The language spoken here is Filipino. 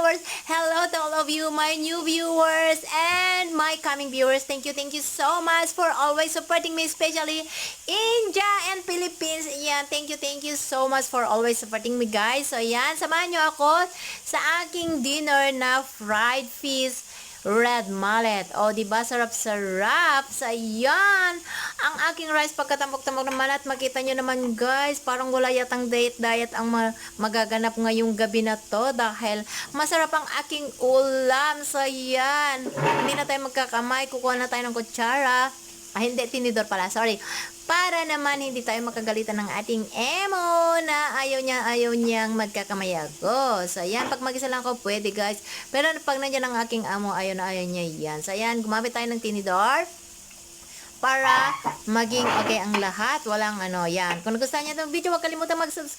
viewers. Hello to all of you, my new viewers and my coming viewers. Thank you so much for always supporting me, especially India and Philippines. Yan, thank you so much for always supporting me, guys. So yan, samahan nyo ako sa aking dinner na fried fish red mullet. O, diba? Sarap-sarap. So, yan. Ang aking rice pagkatambok-tambok naman at makita nyo naman, guys, parang wala yatang diet ang magaganap ngayong gabi na to dahil masarap ang aking ulam. So, yan. Hindi na tayo magkakamay. Kukuha na tayo ng kutsara. Hindi, tinidor pala. Sorry. Para naman hindi tayo makagalitan ng ating emo na ayaw niyang magkakamayago. So, ayan. Pag mag-isa lang ako, pwede, guys. Pero pag nandiyan ang aking amo, ayaw niya yan. So, ayan. Gumamit tayo ng tinidor para maging okay ang lahat. Walang yan. Kung nagustuhan niyo itong video, huwag kalimutan mag-subscribe.